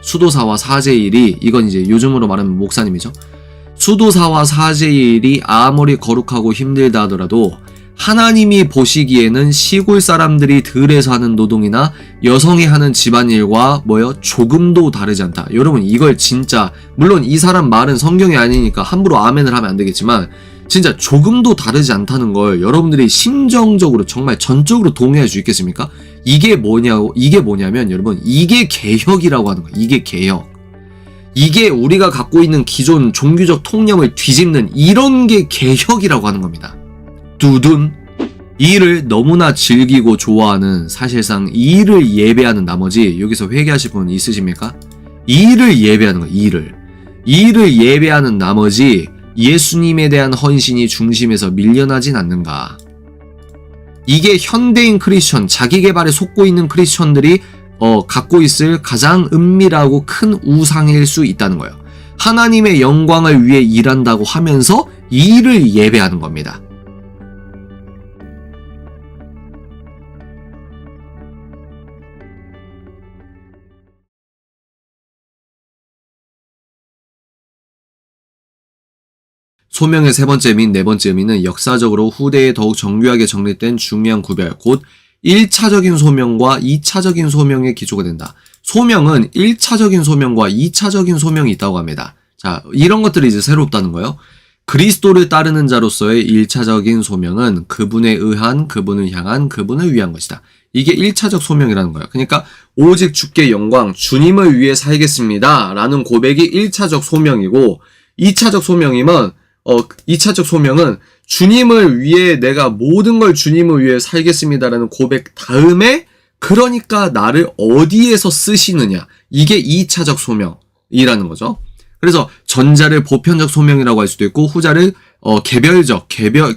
수도사와 사제의 일이, 이건 이제 요즘으로 말하면 목사님이죠. 수도사와 사제의 일이 아무리 거룩하고 힘들다 하더라도 하나님이 보시기에는 시골 사람들이 들에서 하는 노동이나 여성이 하는 집안일과 조금도 다르지 않다. 여러분, 이걸 진짜, 물론 이 사람 말은 성경이 아니니까 함부로 아멘을 하면 안 되겠지만 진짜 조금도 다르지 않다는 걸 여러분들이 심정적으로 정말 전적으로 동의할 수 있겠습니까? 이게 뭐냐면 여러분, 이게 개혁이라고 하는 거예요. 이게 개혁. 이게 우리가 갖고 있는 기존 종교적 통념을 뒤집는 이런 게 개혁이라고 하는 겁니다. 두둔. 이 일을 너무나 즐기고 좋아하는, 사실상 이 일을 예배하는 나머지, 여기서 회개하실 분 있으십니까? 이 일을 예배하는 거예요. 이 일을 예배하는 나머지 예수님에 대한 헌신이 중심에서 밀려나진 않는가. 이게 현대인 크리스천, 자기 개발에 속고 있는 크리스천들이 갖고 있을 가장 은밀하고 큰 우상일 수 있다는 거예요. 하나님의 영광을 위해 일한다고 하면서 이 일을 예배하는 겁니다. 소명의 세 번째 및 네 번째 의미는 역사적으로 후대에 더욱 정교하게 정립된 중요한 구별, 곧 1차적인 소명과 2차적인 소명의 기초가 된다. 소명은 1차적인 소명과 2차적인 소명이 있다고 합니다. 자, 이런 것들이 이제 새롭다는 거예요. 그리스도를 따르는 자로서의 1차적인 소명은 그분에 의한, 그분을 향한, 그분을 위한 것이다. 이게 1차적 소명이라는 거예요. 그러니까 오직 주께 영광, 주님을 위해 살겠습니다 라는 고백이 1차적 소명이고, 2차적 소명은 주님을 위해, 내가 모든 걸 주님을 위해 살겠습니다라는 고백 다음에, 그러니까 나를 어디에서 쓰시느냐, 이게 2차적 소명이라는 거죠. 그래서 전자를 보편적 소명이라고 할 수도 있고, 후자를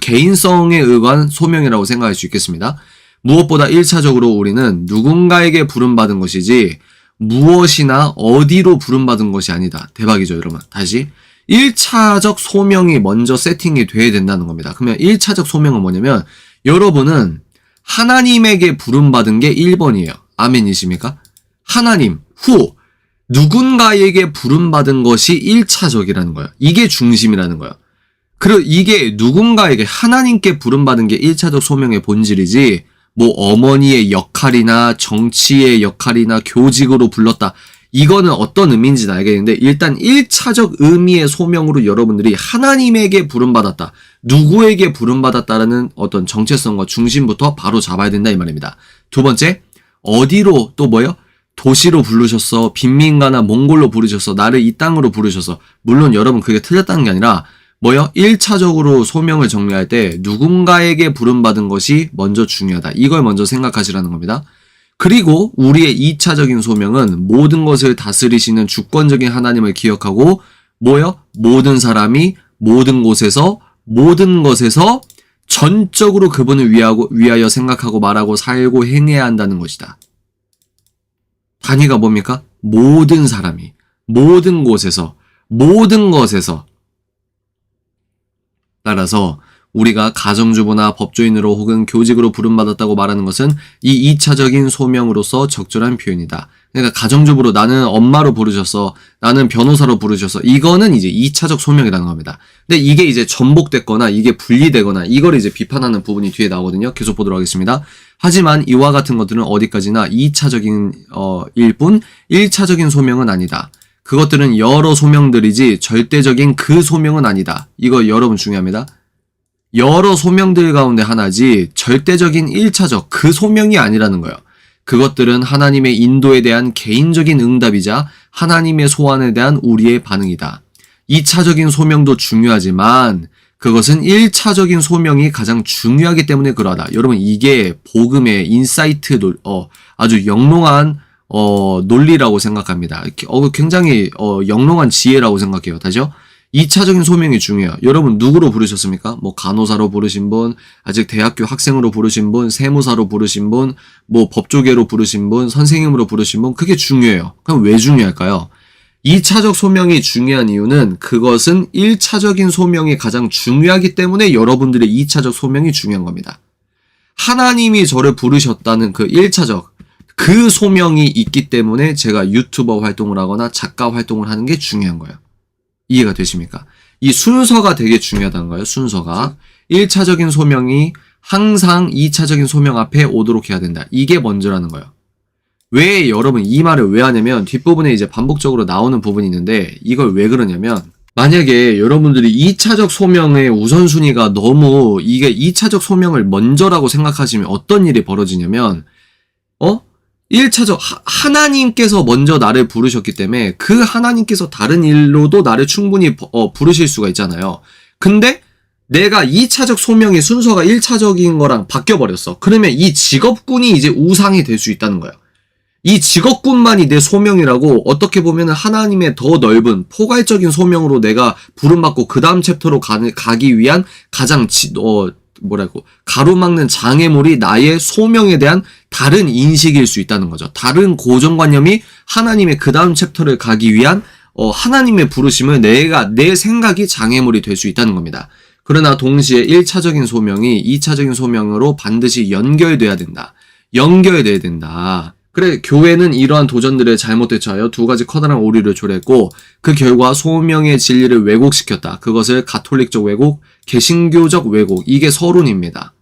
개인성에 의한 소명이라고 생각할 수 있겠습니다. 무엇보다 1차적으로 우리는 누군가에게 부름받은 것이지 무엇이나 어디로 부름받은 것이 아니다. 대박이죠, 여러분. 다시 1차적 소명이 먼저 세팅이 돼야 된다는 겁니다. 그러면 1차적 소명은 뭐냐면, 여러분은 하나님에게 부름받은 게 1번이에요. 아멘이십니까? 하나님, 후, 누군가에게 부름받은 것이 1차적이라는 거예요. 이게 중심이라는 거예요. 그리고 이게 누군가에게, 하나님께 부름받은 게 1차적 소명의 본질이지, 어머니의 역할이나 정치의 역할이나 교직으로 불렀다, 이거는 어떤 의미인지는 알겠는데, 일단 1차적 의미의 소명으로 여러분들이 하나님에게 부름받았다, 누구에게 부름받았다라는 어떤 정체성과 중심부터 바로 잡아야 된다, 이 말입니다. 두 번째, 어디로, 또 도시로 부르셨어, 빈민가나 몽골로 부르셨어, 나를 이 땅으로 부르셨어. 물론 여러분 그게 틀렸다는 게 아니라 1차적으로 소명을 정리할 때 누군가에게 부름받은 것이 먼저 중요하다, 이걸 먼저 생각하시라는 겁니다. 그리고 우리의 2차적인 소명은 모든 것을 다스리시는 주권적인 하나님을 기억하고 모든 사람이 모든 곳에서 모든 것에서 전적으로 그분을 위하여 생각하고 말하고 살고 행해야 한다는 것이다. 단위가 뭡니까? 모든 사람이 모든 곳에서 모든 것에서. 따라서 우리가 가정주부나 법조인으로 혹은 교직으로 부름받았다고 말하는 것은 이 2차적인 소명으로서 적절한 표현이다. 그러니까 가정주부로, 나는 엄마로 부르셨어, 나는 변호사로 부르셨어, 이거는 이제 2차적 소명이라는 겁니다. 근데 이게 이제 전복됐거나 이게 분리되거나 이걸 이제 비판하는 부분이 뒤에 나오거든요. 계속 보도록 하겠습니다. 하지만 이와 같은 것들은 어디까지나 2차적인 일뿐 1차적인 소명은 아니다. 그것들은 여러 소명들이지 절대적인 그 소명은 아니다. 이거 여러분 중요합니다. 여러 소명들 가운데 하나지 절대적인 1차적 그 소명이 아니라는 거예요. 그것들은 하나님의 인도에 대한 개인적인 응답이자 하나님의 소원에 대한 우리의 반응이다. 2차적인 소명도 중요하지만 그것은 1차적인 소명이 가장 중요하기 때문에 그러하다. 여러분, 이게 복음의 인사이트, 아주 영롱한 논리라고 생각합니다. 굉장히 영롱한 지혜라고 생각해요. 다시요. 2차적인 소명이 중요해요. 여러분 누구로 부르셨습니까? 간호사로 부르신 분, 아직 대학교 학생으로 부르신 분, 세무사로 부르신 분, 법조계로 부르신 분, 선생님으로 부르신 분, 그게 중요해요. 그럼 왜 중요할까요? 2차적 소명이 중요한 이유는 그것은 1차적인 소명이 가장 중요하기 때문에 여러분들의 2차적 소명이 중요한 겁니다. 하나님이 저를 부르셨다는 그 1차적, 그 소명이 있기 때문에 제가 유튜버 활동을 하거나 작가 활동을 하는 게 중요한 거예요. 이해가 되십니까? 이 순서가 되게 중요하다는 거예요. 순서가. 1차적인 소명이 항상 2차적인 소명 앞에 오도록 해야 된다. 이게 먼저라는 거예요. 왜 여러분 이 말을 왜 하냐면 뒷부분에 이제 반복적으로 나오는 부분이 있는데 이걸 왜 그러냐면 만약에 여러분들이 2차적 소명의 우선순위가 너무 이게 2차적 소명을 먼저라고 생각하시면 어떤 일이 벌어지냐면 1차적 하나님께서 먼저 나를 부르셨기 때문에 그 하나님께서 다른 일로도 나를 충분히 부르실 수가 있잖아요. 근데 내가 2차적 소명의 순서가 1차적인 거랑 바뀌어버렸어. 그러면 이 직업군이 이제 우상이 될 수 있다는 거예요. 이 직업군만이 내 소명이라고 어떻게 보면 하나님의 더 넓은 포괄적인 소명으로 내가 부름받고 그 다음 챕터로 가기 위한 가장 가로막는 장애물이 나의 소명에 대한 다른 인식일 수 있다는 거죠. 다른 고정관념이 하나님의 그 다음 챕터를 가기 위한 하나님의 부르심을 내 생각이 장애물이 될 수 있다는 겁니다. 그러나 동시에 1차적인 소명이 2차적인 소명으로 반드시 연결돼야 된다. 연결돼야 된다. 그래, 교회는 이러한 도전들을 잘못 대처하여 두 가지 커다란 오류를 초래했고 그 결과 소명의 진리를 왜곡시켰다. 그것을 가톨릭적 왜곡, 개신교적 왜곡, 이게 서론입니다.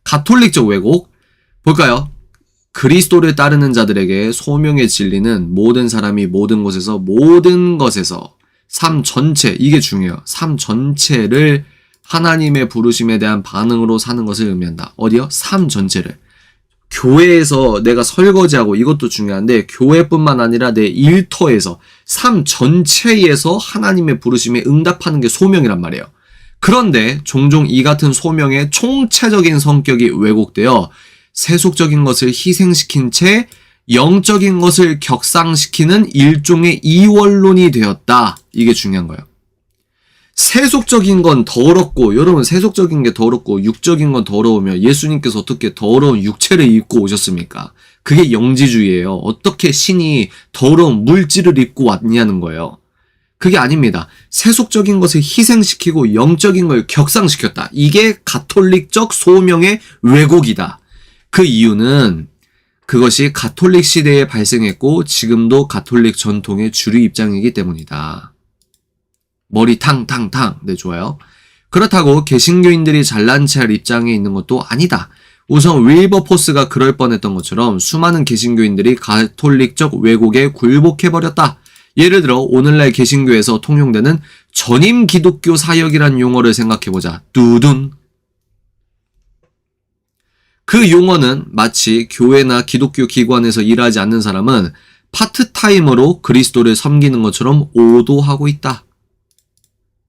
가톨릭적 왜곡, 볼까요? 그리스도를 따르는 자들에게 소명의 진리는 모든 사람이 모든 곳에서 모든 것에서 삶 전체, 이게 중요해요. 삶 전체를 하나님의 부르심에 대한 반응으로 사는 것을 의미한다. 어디요? 삶 전체를. 교회에서 내가 설거지하고 이것도 중요한데 교회뿐만 아니라 내 일터에서 삶 전체에서 하나님의 부르심에 응답하는 게 소명이란 말이에요. 그런데 종종 이 같은 소명의 총체적인 성격이 왜곡되어 세속적인 것을 희생시킨 채 영적인 것을 격상시키는 일종의 이원론이 되었다. 이게 중요한 거예요. 세속적인 건 더럽고, 여러분 세속적인 게 더럽고 육적인 건 더러우면 예수님께서 어떻게 더러운 육체를 입고 오셨습니까? 그게 영지주의예요. 어떻게 신이 더러운 물질을 입고 왔냐는 거예요. 그게 아닙니다. 세속적인 것을 희생시키고 영적인 걸 격상시켰다. 이게 가톨릭적 소명의 왜곡이다. 그 이유는 그것이 가톨릭 시대에 발생했고 지금도 가톨릭 전통의 주류 입장이기 때문이다. 머리 탕탕탕. 네, 좋아요. 그렇다고 개신교인들이 잘난 체 할 입장에 있는 것도 아니다. 우선 윌버포스가 그럴 뻔했던 것처럼 수많은 개신교인들이 가톨릭적 왜곡에 굴복해버렸다. 예를 들어 오늘날 개신교에서 통용되는 전임 기독교 사역이란 용어를 생각해보자. 뚜둔. 그 용어는 마치 교회나 기독교 기관에서 일하지 않는 사람은 파트타임으로 그리스도를 섬기는 것처럼 오도하고 있다.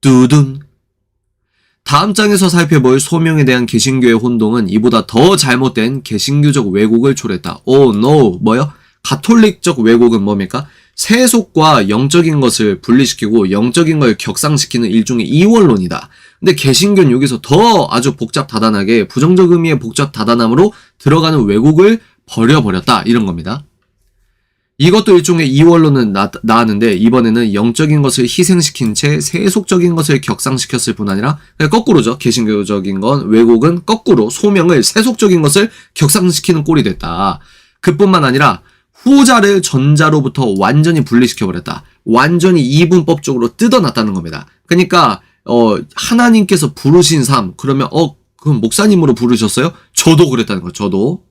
뚜둔. 다음 장에서 살펴볼 소명에 대한 개신교의 혼동은 이보다 더 잘못된 개신교적 왜곡을 초래했다. 오, 노. 뭐요? 가톨릭적 왜곡은 뭡니까? 세속과 영적인 것을 분리시키고 영적인 걸 격상시키는 일종의 이원론이다. 근데 개신교는 여기서 더 아주 복잡 다단하게 부정적 의미의 복잡 다단함으로 들어가는 왜곡을 버려버렸다. 이런 겁니다. 이것도 일종의 이원론은 나왔는데 이번에는 영적인 것을 희생시킨 채 세속적인 것을 격상시켰을 뿐 아니라 거꾸로죠. 개신교적인 건 왜곡은 거꾸로 소명을 세속적인 것을 격상시키는 꼴이 됐다. 그뿐만 아니라 후자를 전자로부터 완전히 분리시켜버렸다. 완전히 이분법적으로 뜯어놨다는 겁니다. 그러니까 하나님께서 부르신 삶, 그러면 그럼 목사님으로 부르셨어요? 저도 그랬다는 거예요. 저도.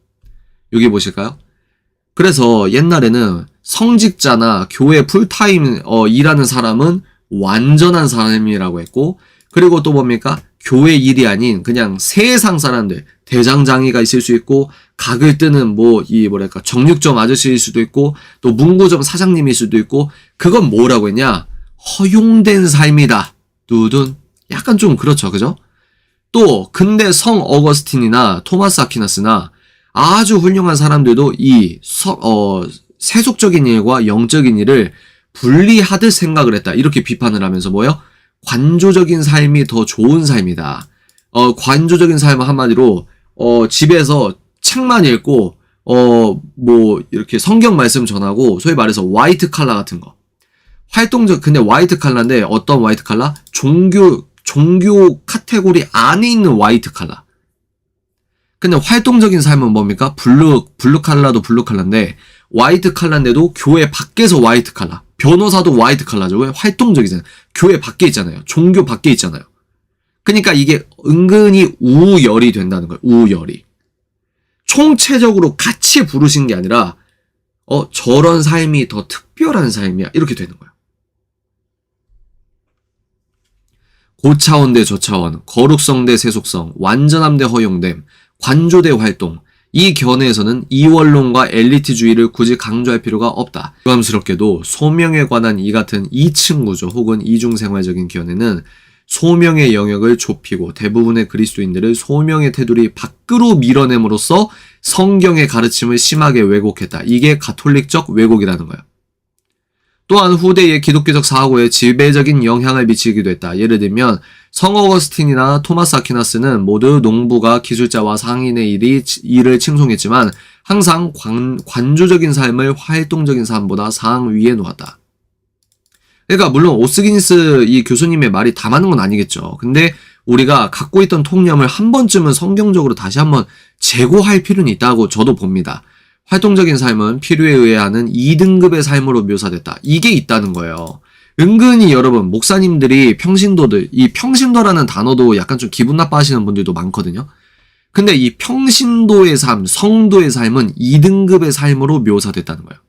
여기 보실까요? 그래서 옛날에는 성직자나 교회 풀타임 일하는 사람은 완전한 사람이라고 했고, 그리고 또 뭡니까? 교회 일이 아닌 그냥 세상 사람들, 대장장이가 있을 수 있고, 각을 뜨는 정육점 아저씨일 수도 있고, 또 문구점 사장님일 수도 있고, 그건 뭐라고 했냐? 허용된 삶이다. 두둔. 약간 좀 그렇죠. 그죠? 또 근데 성 어거스틴이나 토마스 아퀴나스나 아주 훌륭한 사람들도 이 세속적인 일과 영적인 일을 분리하듯 생각을 했다. 이렇게 비판을 하면서 뭐요? 관조적인 삶이 더 좋은 삶이다. 관조적인 삶은 한마디로 집에서 책만 읽고 이렇게 성경 말씀 전하고 소위 말해서 화이트 칼라 같은 거. 활동적, 근데 화이트 칼라인데 어떤 화이트 칼라? 종교 카테고리 안에 있는 화이트 칼라. 근데 활동적인 삶은 뭡니까? 블루 칼라도 블루 칼라인데 화이트 칼라인데도 교회 밖에서 화이트 칼라. 변호사도 화이트 칼라죠. 왜? 활동적이잖아요. 교회 밖에 있잖아요. 종교 밖에 있잖아요. 그러니까 이게 은근히 우열이 된다는 거예요. 우열이. 총체적으로 같이 부르신 게 아니라 저런 삶이 더 특별한 삶이야. 이렇게 되는 거예요. 고차원 대 저차원, 거룩성 대 세속성, 완전함 대 허용됨, 관조 대 활동. 이 견해에서는 이원론과 엘리트주의를 굳이 강조할 필요가 없다. 유감스럽게도 소명에 관한 이 같은 이층 구조 혹은 이중생활적인 견해는 소명의 영역을 좁히고 대부분의 그리스도인들을 소명의 테두리 밖으로 밀어냄으로써 성경의 가르침을 심하게 왜곡했다. 이게 가톨릭적 왜곡이라는 거예요. 또한 후대의 기독교적 사고에 지배적인 영향을 미치기도 했다. 예를 들면 성 어거스틴이나 토마스 아퀴나스는 모두 농부가 기술자와 상인의 일을 칭송했지만 항상 관조적인 삶을 활동적인 삶보다 상위에 놓았다. 그러니까 물론 오스기니스 이 교수님의 말이 다 맞는 건 아니겠죠. 근데 우리가 갖고 있던 통념을 한 번쯤은 성경적으로 다시 한번 재고할 필요는 있다고 저도 봅니다. 활동적인 삶은 필요에 의해 하는 2등급의 삶으로 묘사됐다. 이게 있다는 거예요. 은근히 여러분 목사님들이 평신도들, 이 평신도라는 단어도 약간 좀 기분 나빠하시는 분들도 많거든요. 근데 이 평신도의 삶, 성도의 삶은 2등급의 삶으로 묘사됐다는 거예요.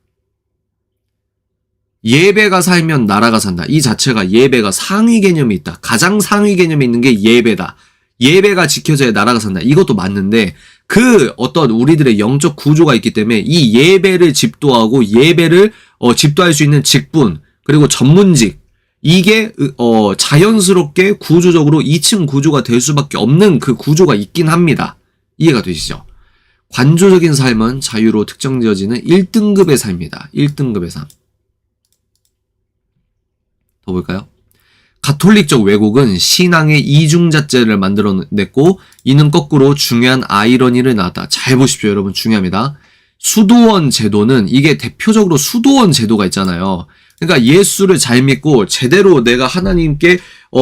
예배가 살면 나라가 산다. 이 자체가 예배가 상위 개념이 있다. 가장 상위 개념이 있는 게 예배다. 예배가 지켜져야 나라가 산다. 이것도 맞는데 그 어떤 우리들의 영적 구조가 있기 때문에 이 예배를 집도하고 예배를 집도할 수 있는 직분 그리고 전문직 이게 자연스럽게 구조적으로 2층 구조가 될 수밖에 없는 그 구조가 있긴 합니다. 이해가 되시죠? 관조적인 삶은 자유로 특정되어지는 1등급의 삶이다. 1등급의 삶. 더 볼까요? 가톨릭적 왜곡은 신앙의 이중잣대를 만들어냈고 이는 거꾸로 중요한 아이러니를 낳았다. 잘 보십시오 여러분. 중요합니다. 수도원 제도는 이게 대표적으로 수도원 제도가 있잖아요. 그러니까 예수를 잘 믿고 제대로 내가 하나님께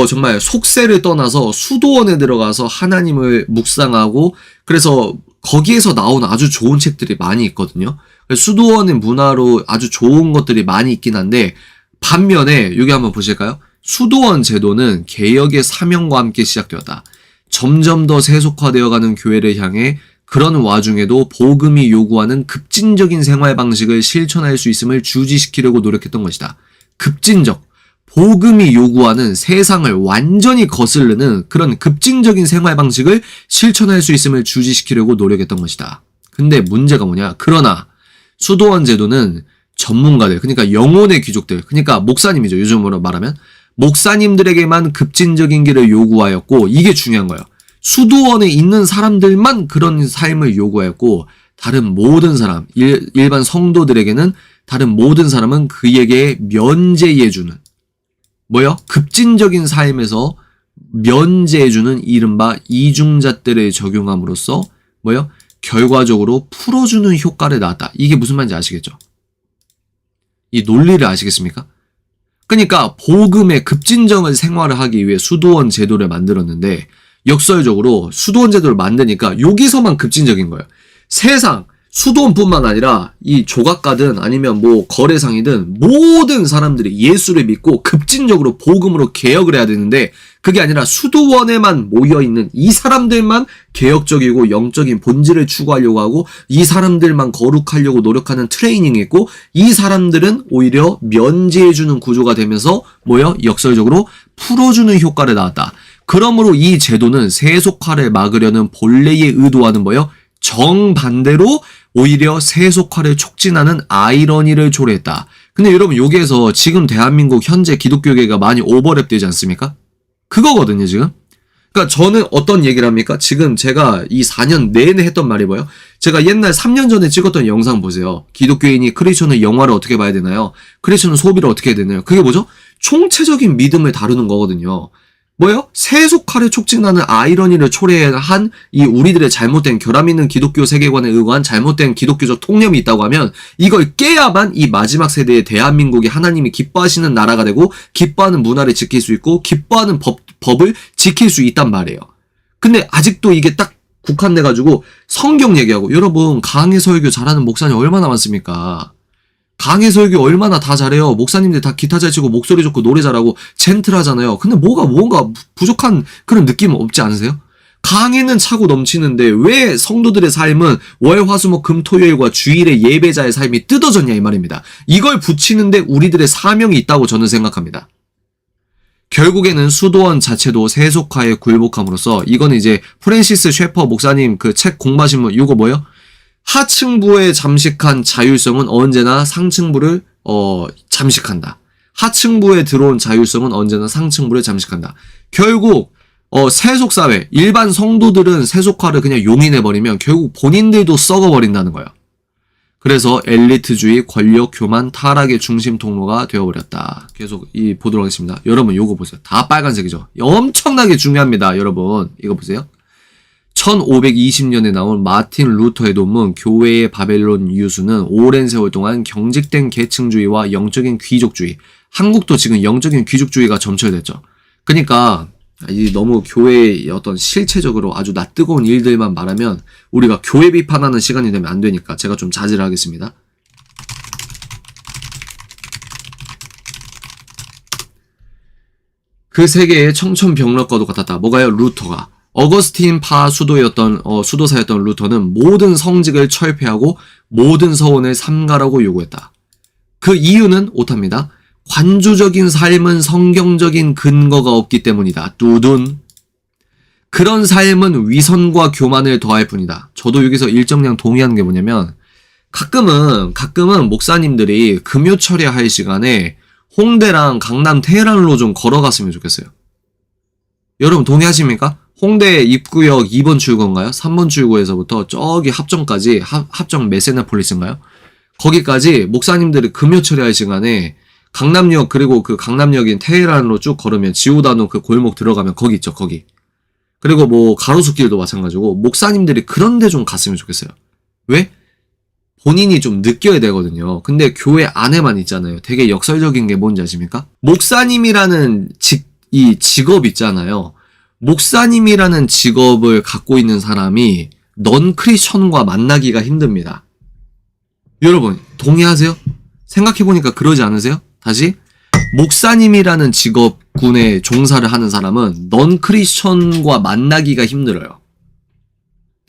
정말 속세를 떠나서 수도원에 들어가서 하나님을 묵상하고 그래서 거기에서 나온 아주 좋은 책들이 많이 있거든요. 수도원의 문화로 아주 좋은 것들이 많이 있긴 한데 반면에 여기 한번 보실까요? 수도원 제도는 개혁의 사명과 함께 시작되었다. 점점 더 세속화되어가는 교회를 향해 그런 와중에도 복음이 요구하는 급진적인 생활 방식을 실천할 수 있음을 주지시키려고 노력했던 것이다. 급진적, 복음이 요구하는 세상을 완전히 거스르는 그런 급진적인 생활 방식을 실천할 수 있음을 주지시키려고 노력했던 것이다. 근데 문제가 뭐냐? 그러나 수도원 제도는 전문가들, 그러니까 영혼의 귀족들, 그러니까 목사님이죠. 요즘으로 말하면 목사님들에게만 급진적인 길을 요구하였고 이게 중요한 거예요. 수도원에 있는 사람들만 그런 삶을 요구하였고 다른 모든 사람, 일반 성도들에게는 다른 모든 사람은 그에게 면제해주는 뭐요? 급진적인 삶에서 면제해주는 이른바 이중잣대를 적용함으로써 뭐요? 결과적으로 풀어주는 효과를 낳았다. 이게 무슨 말인지 아시겠죠? 이 논리를 아시겠습니까? 그러니까 복음의 급진적인 생활을 하기 위해 수도원 제도를 만들었는데 역설적으로 수도원 제도를 만드니까 여기서만 급진적인 거예요. 세상 수도원뿐만 아니라 이 조각가든 아니면 뭐 거래상이든 모든 사람들이 예수를 믿고 급진적으로 복음으로 개혁을 해야 되는데 그게 아니라 수도원에만 모여있는 이 사람들만 개혁적이고 영적인 본질을 추구하려고 하고 이 사람들만 거룩하려고 노력하는 트레이닝이 있고 이 사람들은 오히려 면제해주는 구조가 되면서 뭐요? 역설적으로 풀어주는 효과를 낳았다. 그러므로 이 제도는 세속화를 막으려는 본래의 의도와는 뭐요? 정반대로 오히려 세속화를 촉진하는 아이러니를 초래했다. 근데 여러분 여기에서 지금 대한민국 현재 기독교계가 많이 오버랩 되지 않습니까? 그거거든요 지금. 그러니까 저는 어떤 얘기를 합니까? 지금 제가 이 4년 내내 했던 말이 뭐예요? 제가 옛날 3년 전에 찍었던 영상 보세요. 기독교인이 크리스천의 영화를 어떻게 봐야 되나요? 크리스천은 소비를 어떻게 해야 되나요? 그게 뭐죠? 총체적인 믿음을 다루는 거거든요. 뭐요? 세속화를 촉진하는 아이러니를 초래한 이 우리들의 잘못된 결함 있는 기독교 세계관에 의거한 잘못된 기독교적 통념이 있다고 하면 이걸 깨야만 이 마지막 세대의 대한민국이 하나님이 기뻐하시는 나라가 되고 기뻐하는 문화를 지킬 수 있고 기뻐하는 법을 지킬 수 있단 말이에요. 근데 아직도 이게 딱 국한돼가지고 성경 얘기하고 여러분 강해 설교 잘하는 목사님 얼마나 많습니까? 강해 설교 얼마나 다 잘해요. 목사님들 다 기타 잘 치고 목소리 좋고 노래 잘하고 젠틀하잖아요. 근데 뭔가 부족한 그런 느낌 없지 않으세요? 강해는 차고 넘치는데 왜 성도들의 삶은 월, 화, 수, 목, 금, 토요일과 주일의 예배자의 삶이 뜯어졌냐 이 말입니다. 이걸 붙이는데 우리들의 사명이 있다고 저는 생각합니다. 결국에는 수도원 자체도 세속화에 굴복함으로써 이거는 이제 프랜시스 셰퍼 목사님 그 책 공부하신 분 이거 뭐예요? 하층부에 잠식한 자율성은 언제나 상층부를 잠식한다. 하층부에 들어온 자율성은 언제나 상층부를 잠식한다. 결국 세속사회 일반 성도들은 세속화를 그냥 용인해버리면 결국 본인들도 썩어버린다는 거예요. 그래서 엘리트주의, 권력, 교만, 타락의 중심 통로가 되어버렸다. 계속 보도록 하겠습니다. 여러분 요거 보세요. 다 빨간색이죠. 엄청나게 중요합니다. 여러분 이거 보세요. 1520년에 나온 마틴 루터의 논문 교회의 바벨론 유수는 오랜 세월 동안 경직된 계층주의와 영적인 귀족주의, 한국도 지금 영적인 귀족주의가 점철됐죠. 그러니까 너무 교회의 어떤 실체적으로 아주 낯뜨거운 일들만 말하면 우리가 교회 비판하는 시간이 되면 안 되니까 제가 좀 자제를 하겠습니다. 그 세계의 청천벽력과도 같았다. 뭐가요? 루터가. 어거스틴 파 수도사였던 루터는 모든 성직을 철폐하고 모든 서원을 삼가라고 요구했다. 그 이유는 오답니다. 관주적인 삶은 성경적인 근거가 없기 때문이다. 뚜둔. 그런 삶은 위선과 교만을 더할 뿐이다. 저도 여기서 일정량 동의하는 게 뭐냐면 가끔은 목사님들이 금요 철야할 시간에 홍대랑 강남 테헤란로 좀 걸어갔으면 좋겠어요. 여러분 동의하십니까? 홍대 입구역 2번 출구인가요? 3번 출구에서부터 저기 합정까지 합정 메세나폴리스인가요? 거기까지 목사님들이 금요 철야할 시간에 강남역 그리고 그 강남역인 테헤란으로 쭉 걸으면 지오다노 그 골목 들어가면 거기 있죠. 거기. 그리고 뭐 가로수길도 마찬가지고 목사님들이 그런 데 좀 갔으면 좋겠어요. 왜? 본인이 좀 느껴야 되거든요. 근데 교회 안에만 있잖아요. 되게 역설적인 게 뭔지 아십니까? 목사님이라는 직업 있잖아요. 목사님이라는 직업을 갖고 있는 사람이 넌 크리스천과 만나기가 힘듭니다. 여러분 동의하세요? 생각해보니까 그러지 않으세요? 다시 목사님이라는 직업군에 종사를 하는 사람은 넌 크리스천과 만나기가 힘들어요.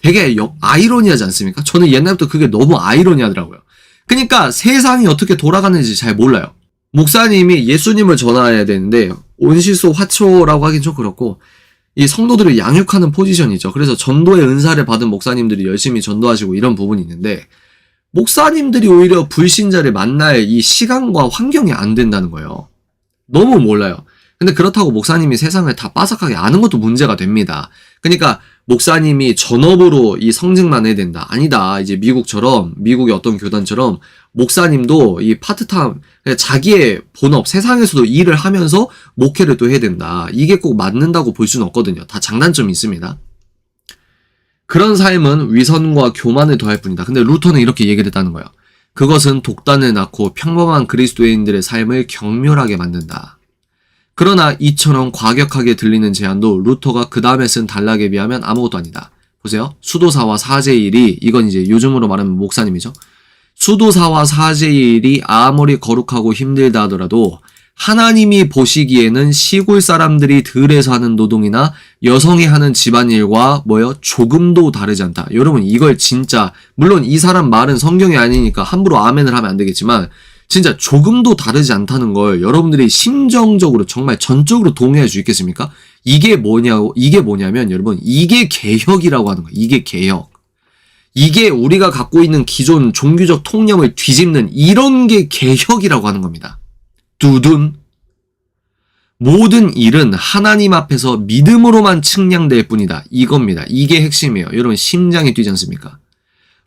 되게 아이러니하지 않습니까? 저는 옛날부터 그게 너무 아이러니하더라고요. 그러니까 세상이 어떻게 돌아가는지 잘 몰라요. 목사님이 예수님을 전해야 되는데 온실소 화초라고 하긴 좀 그렇고 이 성도들을 양육하는 포지션이죠. 그래서 전도의 은사를 받은 목사님들이 열심히 전도하시고 이런 부분이 있는데 목사님들이 오히려 불신자를 만날 이 시간과 환경이 안 된다는 거예요. 너무 몰라요. 근데 그렇다고 목사님이 세상을 다 빠삭하게 아는 것도 문제가 됩니다. 그러니까 목사님이 전업으로 이 성직만 해야 된다. 아니다. 이제 미국의 어떤 교단처럼 목사님도 이 파트타임, 자기의 본업, 세상에서도 일을 하면서 목회를 또 해야 된다. 이게 꼭 맞는다고 볼 수는 없거든요. 다 장단점이 있습니다. 그런 삶은 위선과 교만을 더할 뿐이다. 근데 루터는 이렇게 얘기를 했다는 거예요. 그것은 독단을 낳고 평범한 그리스도인들의 삶을 경멸하게 만든다. 그러나 이처럼 과격하게 들리는 제안도 루터가 그 다음에 쓴 단락에 비하면 아무것도 아니다. 보세요. 수도사와 사제의 일이, 이건 이제 요즘으로 말하면 목사님이죠. 수도사와 사제의 일이 아무리 거룩하고 힘들다 하더라도 하나님이 보시기에는 시골 사람들이 들에서 하는 노동이나 여성이 하는 집안일과 조금도 다르지 않다. 여러분 이걸 진짜, 물론 이 사람 말은 성경이 아니니까 함부로 아멘을 하면 안 되겠지만 진짜 조금도 다르지 않다는 걸 여러분들이 심정적으로 정말 전적으로 동의할 수 있겠습니까? 이게 뭐냐면 여러분 이게 개혁이라고 하는 거예요. 이게 개혁. 이게 우리가 갖고 있는 기존 종교적 통념을 뒤집는 이런 게 개혁이라고 하는 겁니다. 두둔. 모든 일은 하나님 앞에서 믿음으로만 측량될 뿐이다. 이겁니다. 이게 핵심이에요. 여러분 심장이 뛰지 않습니까?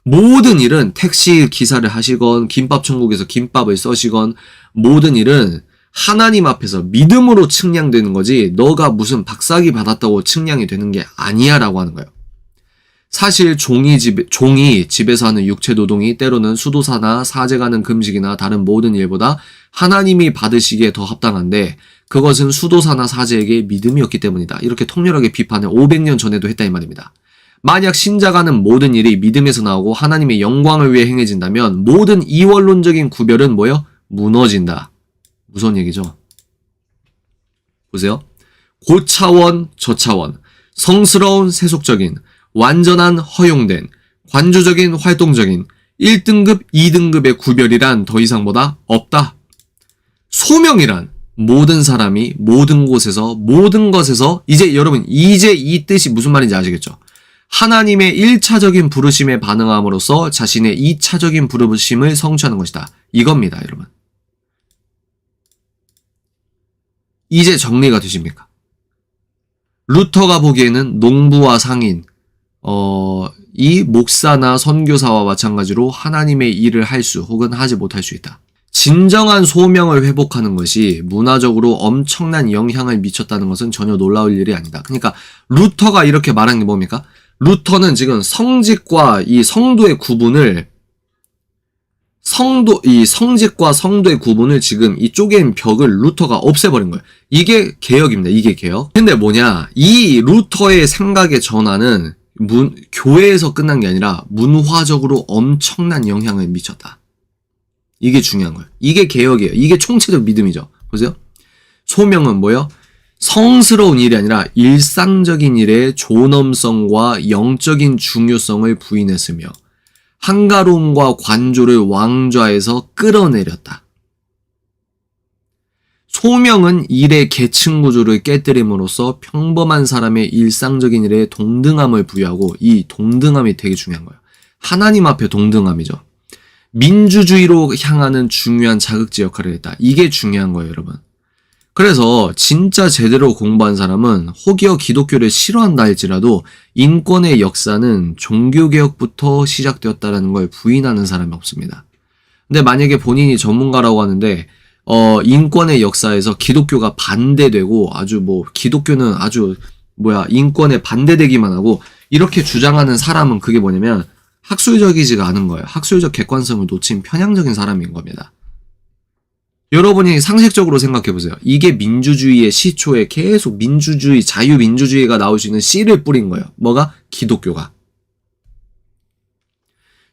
모든 일은 택시 기사를 하시건 김밥 천국에서 김밥을 써시건 모든 일은 하나님 앞에서 믿음으로 측량되는 거지 너가 무슨 박사기 받았다고 측량이 되는 게 아니야 라고 하는 거예요. 사실 종이 집에서 하는 육체 노동이 때로는 수도사나 사제가는 금식이나 다른 모든 일보다 하나님이 받으시기에 더 합당한데 그것은 수도사나 사제에게 믿음이었기 때문이다. 이렇게 통렬하게 비판을 500년 전에도 했다 이 말입니다. 만약 신자가 하는 모든 일이 믿음에서 나오고 하나님의 영광을 위해 행해진다면 모든 이원론적인 구별은 뭐예요? 무너진다. 무서운 얘기죠. 보세요. 고차원, 저차원, 성스러운 세속적인, 완전한 허용된, 관조적인 활동적인 1등급, 2등급의 구별이란 더 이상 뭐다? 없다. 소명이란 모든 사람이 모든 곳에서 모든 것에서 이제 여러분 이제 이 뜻이 무슨 말인지 아시겠죠? 하나님의 1차적인 부르심에 반응함으로써 자신의 2차적인 부르심을 성취하는 것이다. 이겁니다, 여러분. 이제 정리가 되십니까? 루터가 보기에는 농부와 상인, 이 목사나 선교사와 마찬가지로 하나님의 일을 할 수 혹은 하지 못할 수 있다. 진정한 소명을 회복하는 것이 문화적으로 엄청난 영향을 미쳤다는 것은 전혀 놀라울 일이 아니다. 그러니까 루터가 이렇게 말하는 게 뭡니까? 루터는 지금 성직과 이 성도의 구분을 성직과 성도의 구분을 지금 이 쪼갠 벽을 루터가 없애버린 거예요. 이게 개혁입니다. 이게 개혁. 근데 뭐냐? 이 루터의 생각의 전환은 교회에서 끝난 게 아니라 문화적으로 엄청난 영향을 미쳤다. 이게 중요한 거예요. 이게 개혁이에요. 이게 총체적 믿음이죠. 보세요. 소명은 뭐예요? 성스러운 일이 아니라 일상적인 일의 존엄성과 영적인 중요성을 부인했으며 한가로움과 관조를 왕좌에서 끌어내렸다. 소명은 일의 계층 구조를 깨뜨림으로써 평범한 사람의 일상적인 일에 동등함을 부여하고 이 동등함이 되게 중요한 거예요. 하나님 앞에 동등함이죠. 민주주의로 향하는 중요한 자극제 역할을 했다. 이게 중요한 거예요, 여러분. 그래서 진짜 제대로 공부한 사람은 혹여 기독교를 싫어한다 할지라도 인권의 역사는 종교개혁부터 시작되었다는 걸 부인하는 사람이 없습니다. 근데 만약에 본인이 전문가라고 하는데 인권의 역사에서 기독교가 반대되고 기독교는 인권에 반대되기만 하고 이렇게 주장하는 사람은 그게 뭐냐면 학술적이지가 않은 거예요. 학술적 객관성을 놓친 편향적인 사람인 겁니다. 여러분이 상식적으로 생각해보세요. 이게 민주주의의 시초에 계속 민주주의, 자유민주주의가 나올 수 있는 씨를 뿌린 거예요. 뭐가? 기독교가.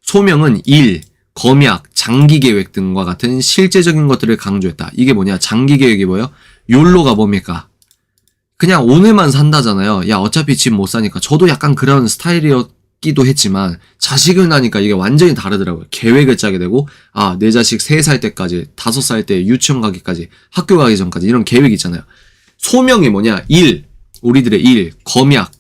소명은 일, 검약, 장기계획 등과 같은 실제적인 것들을 강조했다. 이게 뭐냐? 장기계획이 뭐예요? 욜로가 뭡니까? 그냥 오늘만 산다잖아요. 야, 어차피 집 못 사니까. 저도 약간 그런 스타일이었기도 했지만 자식을 낳으니까 이게 완전히 다르더라고요. 계획을 짜게 되고 내 자식 3살 때까지 5살 때 유치원 가기까지 학교 가기 전까지 이런 계획이 있잖아요. 소명이 뭐냐? 일, 우리들의 일, 검약,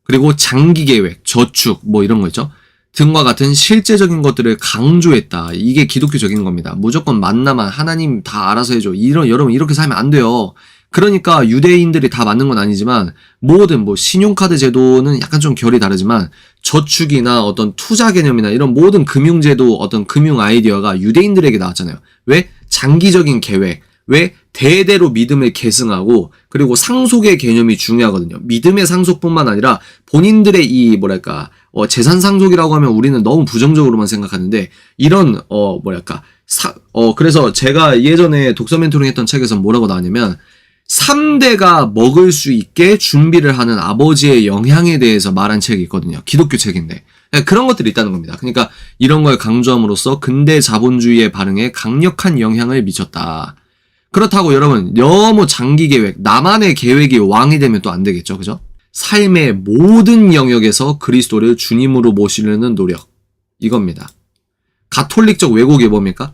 그리고 장기계획, 저축 이런 거 있죠. 등과 같은 실제적인 것들을 강조했다. 이게 기독교적인 겁니다. 무조건 만나만 하나님 다 알아서 해줘. 여러분 이렇게 살면 안 돼요. 그러니까 유대인들이 다 맞는 건 아니지만 모든 신용카드 제도는 약간 좀 결이 다르지만 저축이나 어떤 투자 개념이나 이런 모든 금융제도 어떤 금융 아이디어가 유대인들에게 나왔잖아요. 왜? 장기적인 계획. 왜? 대대로 믿음을 계승하고 그리고 상속의 개념이 중요하거든요. 믿음의 상속뿐만 아니라 본인들의 재산 상속이라고 하면 우리는 너무 부정적으로만 생각하는데 이런 그래서 제가 예전에 독서 멘토링 했던 책에서 뭐라고 나왔냐면 3대가 먹을 수 있게 준비를 하는 아버지의 영향에 대해서 말한 책이 있거든요. 기독교 책인데. 그런 것들이 있다는 겁니다. 그러니까 이런 걸 강조함으로써 근대 자본주의의 발흥에 강력한 영향을 미쳤다. 그렇다고 여러분 너무 장기 계획, 나만의 계획이 왕이 되면 또 안 되겠죠. 그죠? 삶의 모든 영역에서 그리스도를 주님으로 모시려는 노력. 이겁니다. 가톨릭적 왜곡이 뭡니까?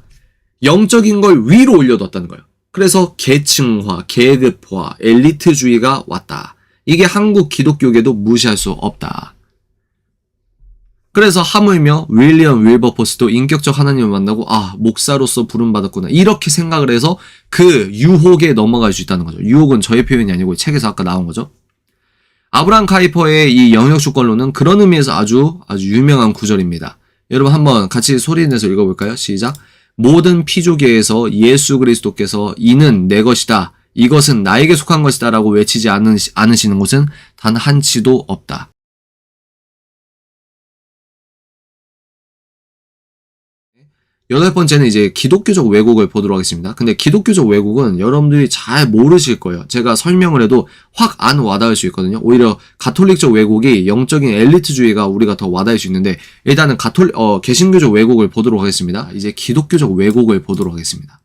영적인 걸 위로 올려뒀다는 거예요. 그래서 계층화, 계급화, 엘리트주의가 왔다. 이게 한국 기독교계도 무시할 수 없다. 그래서 하물며 윌리엄 윌버포스도 인격적 하나님을 만나고 목사로서 부름받았구나. 이렇게 생각을 해서 그 유혹에 넘어갈 수 있다는 거죠. 유혹은 저의 표현이 아니고 책에서 아까 나온 거죠. 아브라함 카이퍼의 이 영역주권론은 그런 의미에서 아주 유명한 구절입니다. 여러분 한번 같이 소리 내서 읽어볼까요? 시작. 모든 피조계에서 예수 그리스도께서 이는 내 것이다, 이것은 나에게 속한 것이다 라고 외치지 않으시는 곳은 단 한치도 없다. 여덟 번째는 이제 기독교적 왜곡을 보도록 하겠습니다. 근데 기독교적 왜곡은 여러분들이 잘 모르실 거예요. 제가 설명을 해도 확 안 와닿을 수 있거든요. 오히려 가톨릭적 왜곡이 영적인 엘리트주의가 우리가 더 와닿을 수 있는데, 일단은 개신교적 왜곡을 보도록 하겠습니다. 이제 기독교적 왜곡을 보도록 하겠습니다.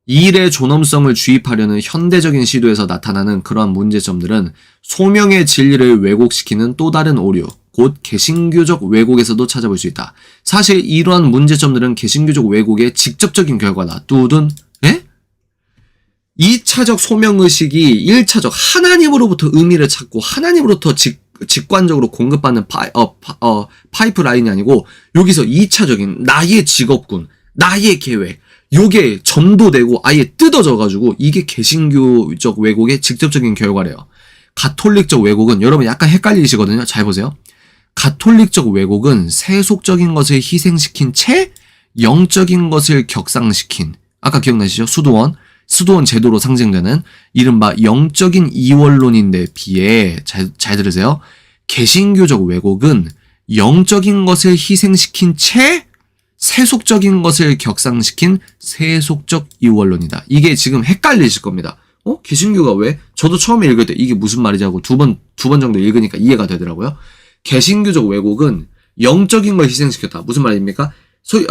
일의 존엄성을 주입하려는 현대적인 시도에서 나타나는 그러한 문제점들은 소명의 진리를 왜곡시키는 또 다른 오류, 곧 개신교적 왜곡에서도 찾아볼 수 있다. 사실 이러한 문제점들은 개신교적 왜곡의 직접적인 결과다. 뚜둔. 예? 2차적 소명의식이 1차적 하나님으로부터 의미를 찾고 하나님으로부터 직관적으로 공급받는 파이프라인이 아니고, 여기서 2차적인 나의 직업군, 나의 계획, 요게 전도되고 아예 뜯어져가지고 이게 개신교적 왜곡의 직접적인 결과래요. 가톨릭적 왜곡은 여러분 약간 헷갈리시거든요. 잘 보세요. 가톨릭적 왜곡은 세속적인 것을 희생시킨 채 영적인 것을 격상시킨, 아까 기억나시죠? 수도원 제도로 상징되는 이른바 영적인 이원론인데 비해, 잘 들으세요. 개신교적 왜곡은 영적인 것을 희생시킨 채 세속적인 것을 격상시킨 세속적 이원론이다. 이게 지금 헷갈리실 겁니다. 개신교가 왜? 저도 처음에 읽을 때 이게 무슨 말이지 하고 두 번 정도 읽으니까 이해가 되더라고요. 개신교적 왜곡은 영적인 걸 희생시켰다. 무슨 말입니까?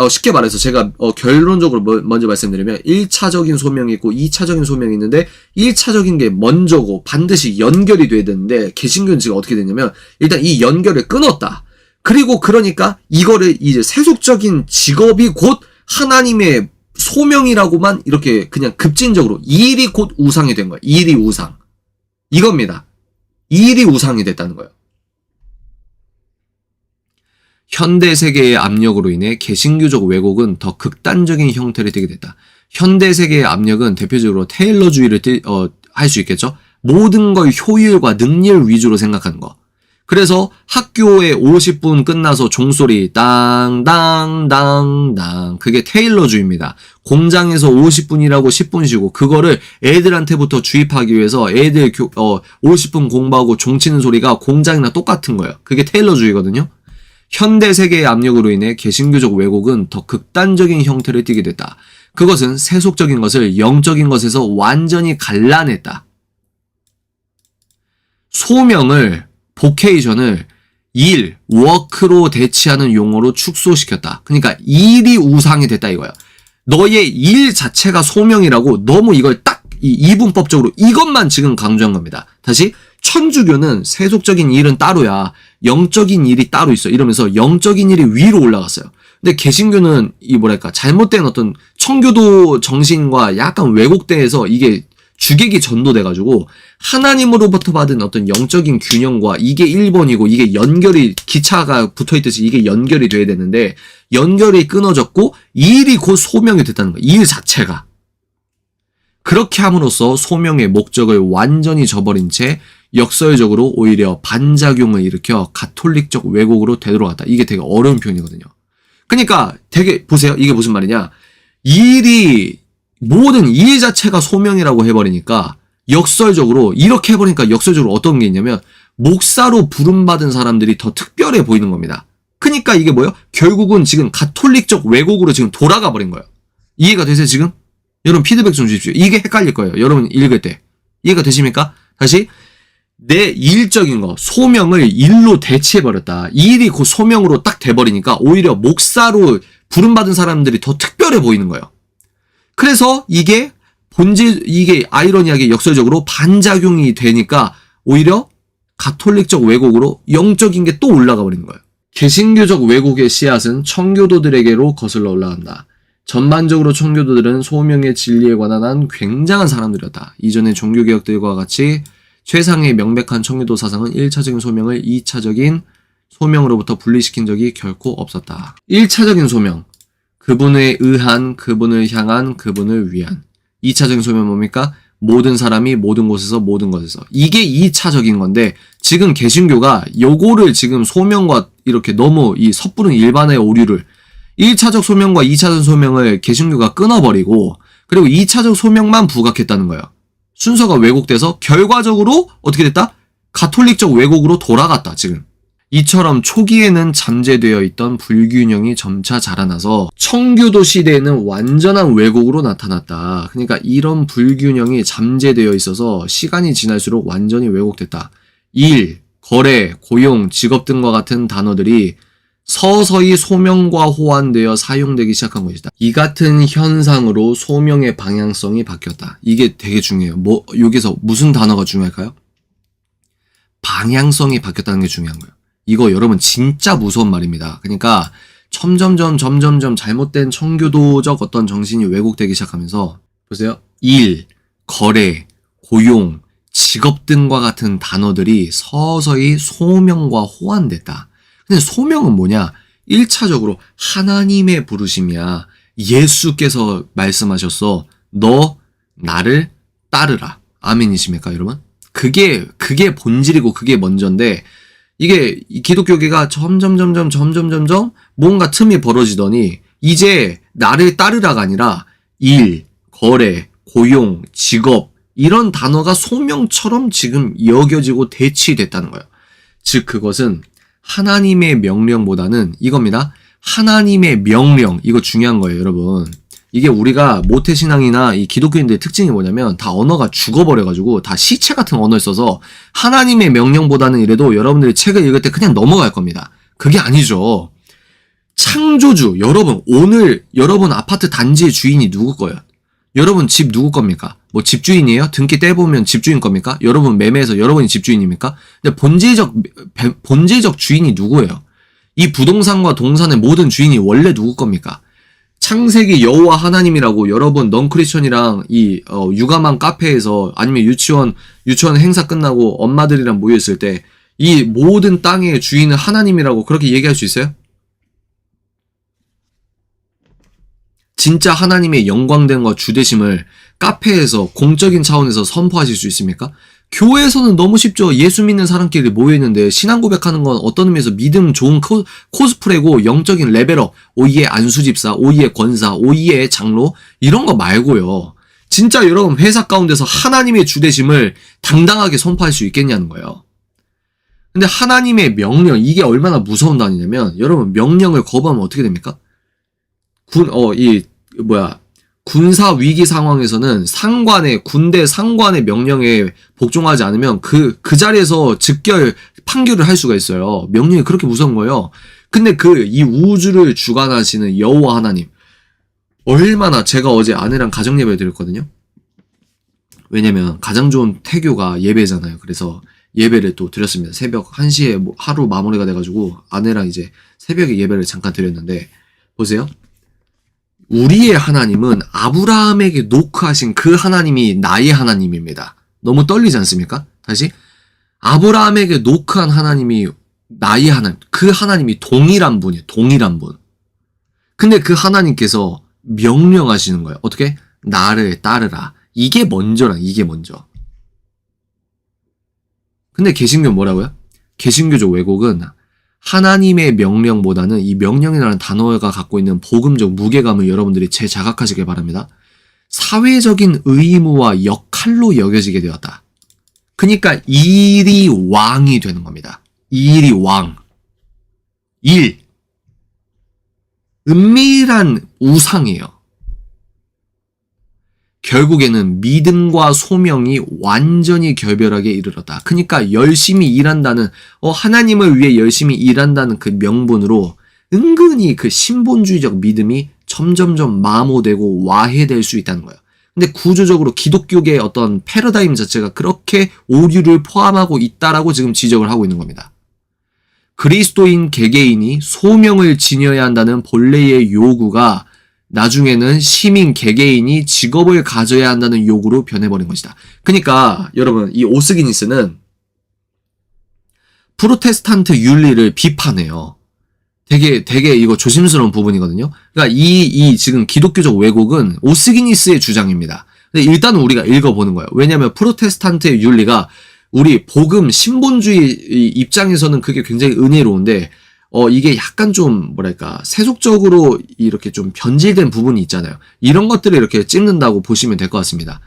쉽게 말해서 제가 결론적으로 먼저 말씀드리면 1차적인 소명이 있고 2차적인 소명이 있는데 1차적인 게 먼저고 반드시 연결이 돼야 되는데, 개신교는 지금 어떻게 되냐면 일단 이 연결을 끊었다. 그리고 그러니까 이거를 이제 세속적인 직업이 곧 하나님의 소명이라고만 이렇게 그냥 급진적으로, 이 일이 곧 우상이 된 거예요. 이 일이 우상. 이겁니다. 이 일이 우상이 됐다는 거예요. 현대 세계의 압력으로 인해 개신교적 왜곡은 더 극단적인 형태를 띠게 됐다. 현대 세계의 압력은 대표적으로 테일러주의를 할 수 있겠죠. 모든 걸 효율과 능률 위주로 생각하는 거. 그래서 학교에 50분 끝나서 종소리 땅땅땅땅, 그게 테일러주의입니다. 공장에서 50분이라고 10분 쉬고 그거를 애들한테부터 주입하기 위해서 애들 50분 공부하고 종치는 소리가 공장이나 똑같은 거예요. 그게 테일러주의거든요. 현대 세계의 압력으로 인해 개신교적 왜곡은 더 극단적인 형태를 띠게 됐다. 그것은 세속적인 것을 영적인 것에서 완전히 갈라냈다. 소명을, 보케이션을 워크로 대치하는 용어로 축소시켰다. 그러니까 일이 우상이 됐다 이거야. 너의 일 자체가 소명이라고 너무 이걸 딱 이분법적으로 이것만 지금 강조한 겁니다. 다시, 천주교는 세속적인 일은 따로야, 영적인 일이 따로 있어 이러면서 영적인 일이 위로 올라갔어요. 근데 개신교는 잘못된 어떤 청교도 정신과 약간 왜곡돼서 이게 주객이 전도돼가지고 하나님으로부터 받은 어떤 영적인 균형과 이게 1번이고 이게 연결이, 기차가 붙어있듯이 이게 연결이 돼야 되는데 연결이 끊어졌고 이 일이 곧 소명이 됐다는 거예요. 이 일 자체가. 그렇게 함으로써 소명의 목적을 완전히 저버린 채 역설적으로 오히려 반작용을 일으켜 가톨릭적 왜곡으로 되돌아갔다. 이게 되게 어려운 표현이거든요. 그러니까 보세요. 이게 무슨 말이냐. 모든 일 자체가 소명이라고 해버리니까 역설적으로, 이렇게 해버리니까 역설적으로 어떤 게 있냐면 목사로 부름받은 사람들이 더 특별해 보이는 겁니다. 그러니까 이게 뭐예요? 결국은 지금 가톨릭적 왜곡으로 지금 돌아가 버린 거예요. 이해가 되세요 지금? 여러분 피드백 좀 주십시오. 이게 헷갈릴 거예요. 여러분 읽을 때. 이해가 되십니까? 다시, 내 일적인 거, 소명을 일로 대체해버렸다. 이 일이 그 소명으로 딱 돼버리니까 오히려 목사로 부름받은 사람들이 더 특별해 보이는 거예요. 그래서 이게 아이러니하게 역설적으로 반작용이 되니까 오히려 가톨릭적 왜곡으로 영적인 게 또 올라가 버리는 거예요. 개신교적 왜곡의 씨앗은 청교도들에게로 거슬러 올라간다. 전반적으로 청교도들은 소명의 진리에 관한 굉장한 사람들이었다. 이전의 종교개혁들과 같이 최상의 명백한 청교도 사상은 1차적인 소명을 2차적인 소명으로부터 분리시킨 적이 결코 없었다. 1차적인 소명, 그분에 의한, 그분을 향한, 그분을 위한. 2차적인 소명은 뭡니까? 모든 사람이 모든 곳에서 모든 것에서. 이게 2차적인 건데 지금 개신교가 요거를 지금 소명과 이렇게 너무 이 섣부른 일반의 오류를 1차적 소명과 2차적 소명을 개신교가 끊어버리고 그리고 2차적 소명만 부각했다는 거예요. 순서가 왜곡돼서 결과적으로 어떻게 됐다? 가톨릭적 왜곡으로 돌아갔다 지금. 이처럼 초기에는 잠재되어 있던 불균형이 점차 자라나서 청교도 시대에는 완전한 왜곡으로 나타났다. 그러니까 이런 불균형이 잠재되어 있어서 시간이 지날수록 완전히 왜곡됐다. 일, 거래, 고용, 직업 등과 같은 단어들이 서서히 소명과 호환되어 사용되기 시작한 것이다. 이 같은 현상으로 소명의 방향성이 바뀌었다. 이게 되게 중요해요. 여기서 무슨 단어가 중요할까요? 방향성이 바뀌었다는 게 중요한 거예요. 이거 여러분 진짜 무서운 말입니다. 그러니까 점점점 잘못된 청교도적 어떤 정신이 왜곡되기 시작하면서 보세요. 일, 거래, 고용, 직업 등과 같은 단어들이 서서히 소명과 호환됐다. 근데 소명은 뭐냐? 1차적으로 하나님의 부르심이야. 예수께서 말씀하셨어. 너 나를 따르라. 아멘이십니까, 여러분? 그게 본질이고 그게 먼저인데 이게 기독교계가 점점 뭔가 틈이 벌어지더니 이제 나를 따르라가 아니라 일, 거래, 고용, 직업 이런 단어가 소명처럼 지금 여겨지고 대치됐다는 거예요. 즉 그것은 하나님의 명령보다는 이겁니다. 하나님의 명령, 이거 중요한 거예요, 여러분. 이게 우리가 모태신앙이나 이 기독교인들의 특징이 뭐냐면 다 언어가 죽어버려가지고 다 시체 같은 언어를 써서 하나님의 명령보다는 이래도 여러분들이 책을 읽을 때 그냥 넘어갈 겁니다. 그게 아니죠. 창조주, 여러분, 오늘 여러분 아파트 단지의 주인이 누구 거예요? 여러분 집 누구 겁니까? 뭐 집주인이에요? 등기 떼보면 집주인 겁니까? 여러분 매매해서 여러분이 집주인입니까? 근데 본질적 주인이 누구예요? 이 부동산과 동산의 모든 주인이 원래 누구 겁니까? 창세기 여호와 하나님이라고 여러분 넌크리스천이랑 이 육아만 카페에서 아니면 유치원 행사 끝나고 엄마들이랑 모여있을 때 이 모든 땅의 주인은 하나님이라고 그렇게 얘기할 수 있어요? 진짜 하나님의 영광됨과 주되심을 카페에서 공적인 차원에서 선포하실 수 있습니까? 교회에서는 너무 쉽죠. 예수 믿는 사람끼리 모여있는데 신앙 고백하는 건 어떤 의미에서 믿음 좋은 코스프레고 영적인 레벨업, 오이의 안수집사, 오이의 권사, 오이의 장로 이런 거 말고요. 진짜 여러분 회사 가운데서 하나님의 주되심을 당당하게 선포할 수 있겠냐는 거예요. 근데 하나님의 명령, 이게 얼마나 무서운 단어냐면 여러분 명령을 거부하면 어떻게 됩니까? 군사 위기 상황에서는 군대 상관의 명령에 복종하지 않으면 그 자리에서 판결을 할 수가 있어요. 명령이 그렇게 무서운 거예요. 근데 이 우주를 주관하시는 여호와 하나님, 얼마나 제가 어제 아내랑 가정 예배를 드렸거든요. 왜냐면 가장 좋은 태교가 예배잖아요. 그래서 예배를 또 드렸습니다. 새벽 1시에 하루 마무리가 돼가지고 아내랑 이제 새벽에 예배를 잠깐 드렸는데 보세요. 우리의 하나님은 아브라함에게 노크하신 그 하나님이 나의 하나님입니다. 너무 떨리지 않습니까? 다시. 아브라함에게 노크한 하나님이 나의 하나님, 그 하나님이 동일한 분이에요. 동일한 분. 근데 그 하나님께서 명령하시는 거예요. 어떻게? 나를 따르라. 이게 먼저란, 이게 먼저. 근데 개신교는 뭐라고요? 개신교적 왜곡은 하나님의 명령보다는 이 명령이라는 단어가 갖고 있는 복음적 무게감을 여러분들이 재자각하시길 바랍니다. 사회적인 의무와 역할로 여겨지게 되었다. 그러니까 일이 왕이 되는 겁니다. 일이 왕. 일. 은밀한 우상이에요. 결국에는 믿음과 소명이 완전히 결별하게 이르렀다. 그러니까 열심히 일한다는, 하나님을 위해 열심히 일한다는 그 명분으로 은근히 그 신본주의적 믿음이 점점점 마모되고 와해될 수 있다는 거예요. 근데 구조적으로 기독교계의 어떤 패러다임 자체가 그렇게 오류를 포함하고 있다라고 지금 지적을 하고 있는 겁니다. 그리스도인 개개인이 소명을 지녀야 한다는 본래의 요구가 나중에는 시민 개개인이 직업을 가져야 한다는 요구로 변해버린 것이다. 그러니까 여러분 이 오스기니스는 프로테스탄트 윤리를 비판해요. 되게 이거 조심스러운 부분이거든요. 그러니까 이 지금 기독교적 왜곡은 오스기니스의 주장입니다. 근데 일단 우리가 읽어보는 거예요. 왜냐하면 프로테스탄트의 윤리가 우리 복음 신본주의 입장에서는 그게 굉장히 은혜로운데 이게 약간 좀 뭐랄까 세속적으로 이렇게 좀 변질된 부분이 있잖아요. 이런 것들을 이렇게 찝는다고 보시면 될 것 같습니다.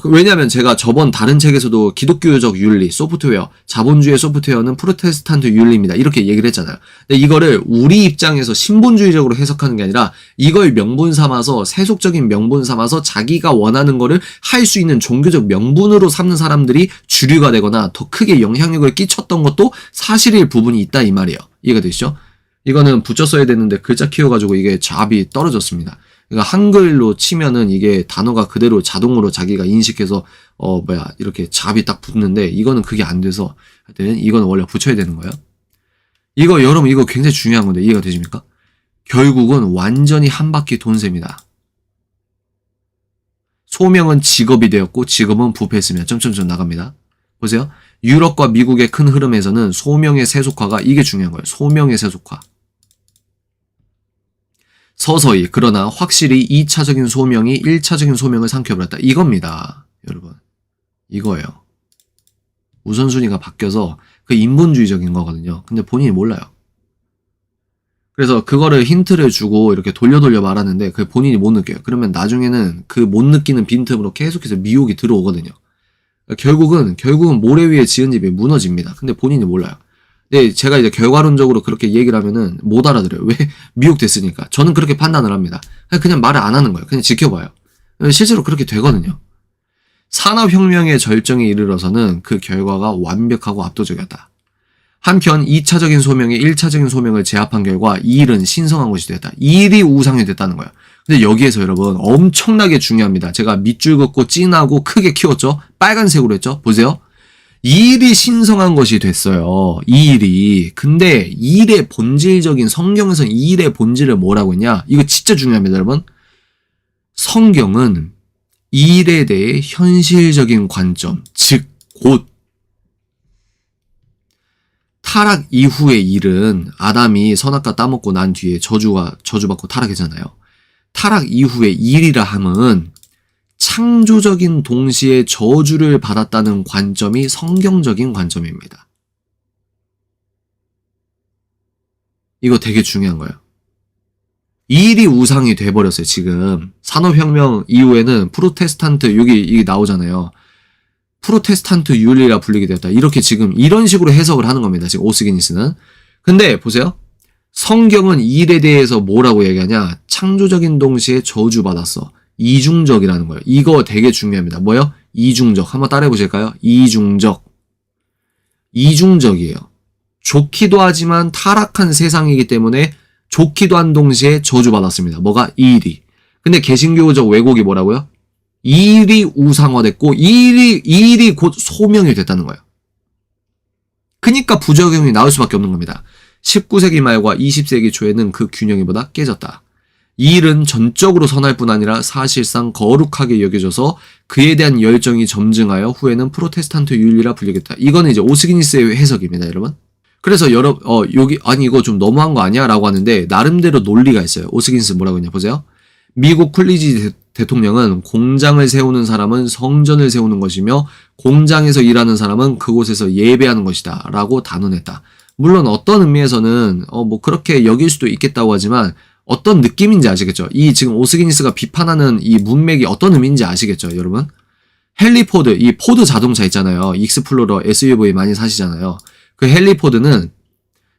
왜냐면 제가 저번 다른 책에서도 기독교적 윤리, 소프트웨어, 자본주의 소프트웨어는 프로테스탄트 윤리입니다. 이렇게 얘기를 했잖아요. 근데 이거를 우리 입장에서 신본주의적으로 해석하는 게 아니라 이걸 명분 삼아서 세속적인 명분 삼아서 자기가 원하는 거를 할 수 있는 종교적 명분으로 삼는 사람들이 주류가 되거나 더 크게 영향력을 끼쳤던 것도 사실일 부분이 있다 이 말이에요. 이해가 되시죠? 이거는 붙여 써야 되는데 글자 키워가지고 이게 잡이 떨어졌습니다. 그러니까 한글로 치면은 이게 단어가 그대로 자동으로 자기가 인식해서 이렇게 잡이 딱 붙는데 이거는 그게 안 돼서 하여튼 이거는 원래 붙여야 되는 거예요. 이거 여러분 이거 굉장히 중요한 건데 이해가 되십니까? 결국은 완전히 한 바퀴 돈셈이다. 소명은 직업이 되었고 직업은 부패했으며 점점점 나갑니다. 보세요. 유럽과 미국의 큰 흐름에서는 소명의 세속화가 이게 중요한 거예요. 소명의 세속화. 서서히 그러나 확실히 2차적인 소명이 1차적인 소명을 삼켜버렸다. 이겁니다. 여러분. 이거예요. 우선순위가 바뀌어서 그 인본주의적인 거거든요. 근데 본인이 몰라요. 그래서 그거를 힌트를 주고 이렇게 돌려 말하는데 그 본인이 못 느껴요. 그러면 나중에는 그 못 느끼는 빈틈으로 계속해서 미혹이 들어오거든요. 결국은 모래 위에 지은 집이 무너집니다. 근데 본인이 몰라요. 네, 제가 이제 결과론적으로 그렇게 얘기를 하면은 못 알아들어요. 왜? 미혹됐으니까. 저는 그렇게 판단을 합니다. 그냥 말을 안 하는 거예요. 그냥 지켜봐요. 실제로 그렇게 되거든요. 산업혁명의 절정에 이르러서는 그 결과가 완벽하고 압도적이었다. 한편 2차적인 소명이 1차적인 소명을 제압한 결과 이 일은 신성한 것이 되었다. 이 일이 우상이 됐다는 거예요. 근데 여기에서 여러분 엄청나게 중요합니다. 제가 밑줄 긋고 진하고 크게 키웠죠? 빨간색으로 했죠? 보세요. 이 일이 신성한 것이 됐어요. 이 일이. 근데 이 일의 본질적인 성경에서 이 일의 본질을 뭐라고 했냐? 이거 진짜 중요합니다, 여러분. 성경은 이 일에 대해 현실적인 관점, 즉, 곧 타락 이후의 일은 아담이 선악과 따먹고 난 뒤에 저주받고 타락했잖아요. 타락 이후의 일이라 함은 창조적인 동시에 저주를 받았다는 관점이 성경적인 관점입니다. 이거 되게 중요한 거예요. 이 일이 우상이 돼버렸어요, 지금. 산업혁명 이후에는 프로테스탄트, 이게 나오잖아요. 프로테스탄트 윤리라 불리게 되었다. 이렇게 지금 이런 식으로 해석을 하는 겁니다, 지금 오스기니스는. 근데 보세요. 성경은 이 일에 대해서 뭐라고 얘기하냐? 창조적인 동시에 저주받았어. 이중적이라는 거예요. 이거 되게 중요합니다. 뭐요? 이중적. 한번 따라해 보실까요? 이중적. 이중적이에요. 좋기도 하지만 타락한 세상이기 때문에 좋기도 한 동시에 저주받았습니다. 뭐가? 이 일이. 근데 개신교적 왜곡이 뭐라고요? 이 일이 우상화됐고 이 일이 곧 소명이 됐다는 거예요. 그러니까 부작용이 나올 수밖에 없는 겁니다. 19세기 말과 20세기 초에는 그 균형이 보다 깨졌다. 이 일은 전적으로 선할 뿐 아니라 사실상 거룩하게 여겨져서 그에 대한 열정이 점증하여 후에는 프로테스탄트 윤리라 불리겠다. 이거는 이제 오스기니스의 해석입니다, 여러분. 그래서 여기 아니 이거 좀 너무한 거 아니야? 라고 하는데 나름대로 논리가 있어요. 오스기니스 뭐라고 했냐 보세요. 미국 쿨리지 대통령은 공장을 세우는 사람은 성전을 세우는 것이며 공장에서 일하는 사람은 그곳에서 예배하는 것이다 라고 단언했다. 물론 어떤 의미에서는 그렇게 여길 수도 있겠다고 하지만 어떤 느낌인지 아시겠죠? 이 지금 오스기니스가 비판하는 이 문맥이 어떤 의미인지 아시겠죠, 여러분? 헨리 포드, 이 포드 자동차 있잖아요. 익스플로러 SUV 많이 사시잖아요. 그 헨리 포드는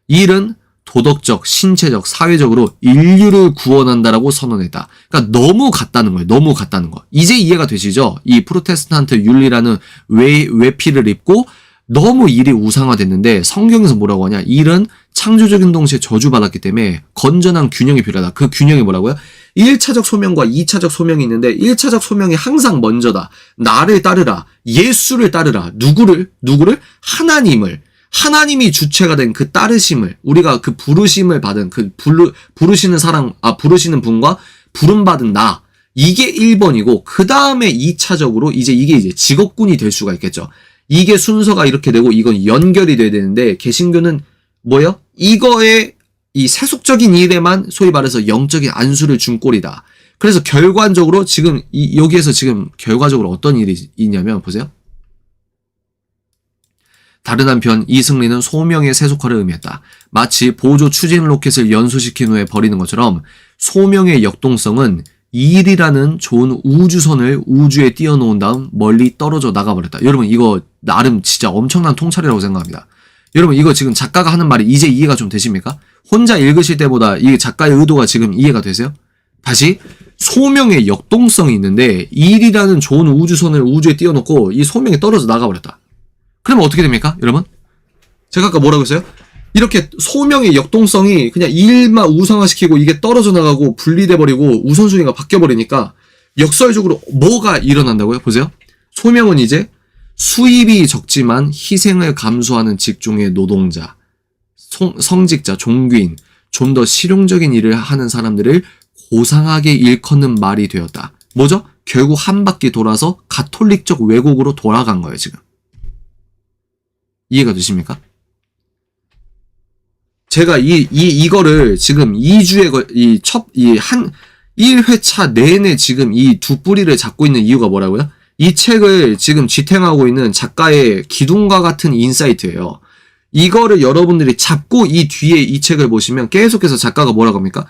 이 일은 도덕적, 신체적, 사회적으로 인류를 구원한다라고 선언했다. 그러니까 너무 같다는 거예요. 너무 같다는 거. 이제 이해가 되시죠? 이 프로테스탄트 윤리라는 외피를 입고 너무 일이 우상화됐는데 성경에서 뭐라고 하냐? 일은 창조적인 동시에 저주받았기 때문에 건전한 균형이 필요하다. 그 균형이 뭐라고요? 1차적 소명과 2차적 소명이 있는데 1차적 소명이 항상 먼저다. 나를 따르라. 예수를 따르라. 누구를? 하나님이 주체가 된 그 따르심을, 우리가 그 부르심을 받은 그 부르시는 분과 부름받은 나. 이게 1번이고, 그 다음에 2차적으로 이게 직업군이 될 수가 있겠죠. 이게 순서가 이렇게 되고, 이건 연결이 돼야 되는데, 개신교는 뭐예요? 이거에, 이 세속적인 일에만 소위 말해서 영적인 안수를 준 꼴이다. 그래서 결과적으로 지금, 여기에서 지금 결과적으로 어떤 일이 있냐면, 보세요. 다른 한편 이 승리는 소명의 세속화를 의미했다. 마치 보조 추진 로켓을 연소시킨 후에 버리는 것처럼 소명의 역동성은 2일이라는 좋은 우주선을 우주에 띄워놓은 다음 멀리 떨어져 나가버렸다. 여러분 이거 나름 진짜 엄청난 통찰이라고 생각합니다. 여러분 이거 지금 작가가 하는 말이 이제 이해가 좀 되십니까? 혼자 읽으실 때보다 이 작가의 의도가 지금 이해가 되세요? 다시 소명의 역동성이 있는데 2일이라는 좋은 우주선을 우주에 띄워놓고 이 소명이 떨어져 나가버렸다. 그러면 어떻게 됩니까? 여러분? 제가 아까 뭐라고 했어요? 이렇게 소명의 역동성이 그냥 2일만 우상화시키고 이게 떨어져 나가고 분리돼버리고 우선순위가 바뀌어버리니까 역설적으로 뭐가 일어난다고요? 보세요. 소명은 이제 수입이 적지만 희생을 감수하는 직종의 노동자, 성직자, 종교인, 좀 더 실용적인 일을 하는 사람들을 고상하게 일컫는 말이 되었다. 뭐죠? 결국 한 바퀴 돌아서 가톨릭적 왜곡으로 돌아간 거예요, 지금. 이해가 되십니까? 제가 이거를 지금 2주에 1회차 내내 지금 이 두 뿌리를 잡고 있는 이유가 뭐라고요? 이 책을 지금 지탱하고 있는 작가의 기둥과 같은 인사이트예요. 이거를 여러분들이 잡고 이 뒤에 이 책을 보시면 계속해서 작가가 뭐라고 합니까?